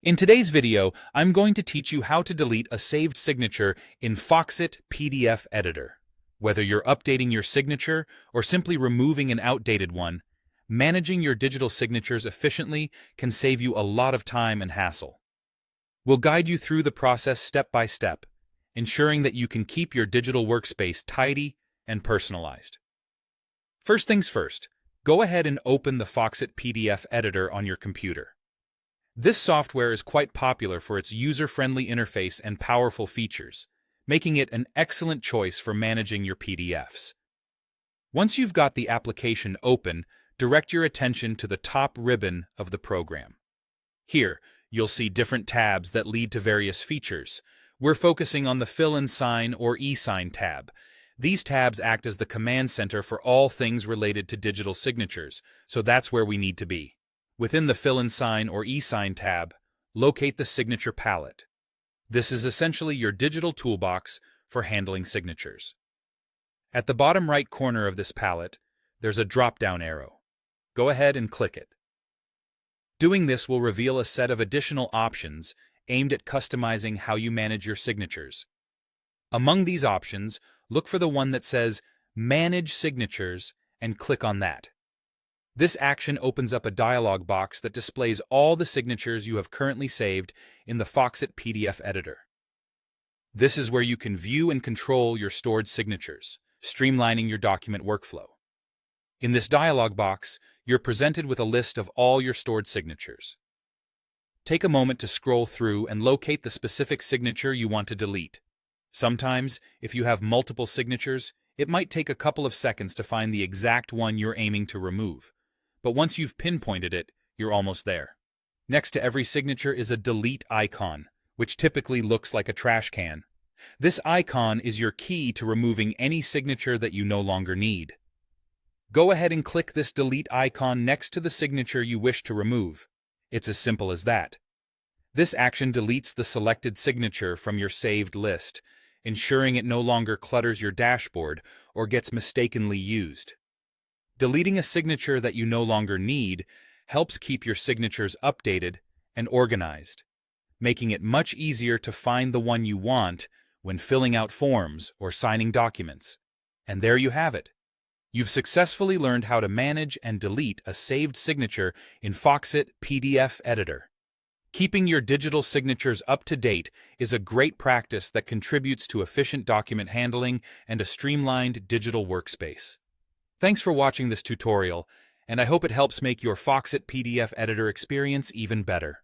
In today's video, I'm going to teach you how to delete a saved signature in Foxit PDF Editor. Whether you're updating your signature or simply removing an outdated one, managing your digital signatures efficiently can save you a lot of time and hassle. We'll guide you through the process step by step, ensuring that you can keep your digital workspace tidy and personalized. First things first, go ahead and open the Foxit PDF Editor on your computer. This software is quite popular for its user-friendly interface and powerful features, making it an excellent choice for managing your PDFs. Once you've got the application open, direct your attention to the top ribbon of the program. Here, you'll see different tabs that lead to various features. We're focusing on the Fill and Sign or e-sign tab. These tabs act as the command center for all things related to digital signatures, so that's where we need to be. Within the Fill and Sign or e-sign tab, locate the Signature palette. This is essentially your digital toolbox for handling signatures. At the bottom right corner of this palette, there's a drop-down arrow. Go ahead and click it. Doing this will reveal a set of additional options aimed at customizing how you manage your signatures. Among these options, look for the one that says Manage Signatures and click on that. This action opens up a dialog box that displays all the signatures you have currently saved in the Foxit PDF Editor. This is where you can view and control your stored signatures, streamlining your document workflow. In this dialog box, you're presented with a list of all your stored signatures. Take a moment to scroll through and locate the specific signature you want to delete. Sometimes, if you have multiple signatures, it might take a couple of seconds to find the exact one you're aiming to remove. But once you've pinpointed it, you're almost there. Next to every signature is a delete icon, which typically looks like a trash can. This icon is your key to removing any signature that you no longer need. Go ahead and click this delete icon next to the signature you wish to remove. It's as simple as that. This action deletes the selected signature from your saved list, ensuring it no longer clutters your dashboard or gets mistakenly used. Deleting a signature that you no longer need helps keep your signatures updated and organized, making it much easier to find the one you want when filling out forms or signing documents. And there you have it. You've successfully learned how to manage and delete a saved signature in Foxit PDF Editor. Keeping your digital signatures up to date is a great practice that contributes to efficient document handling and a streamlined digital workspace. Thanks for watching this tutorial, and I hope it helps make your Foxit PDF Editor experience even better.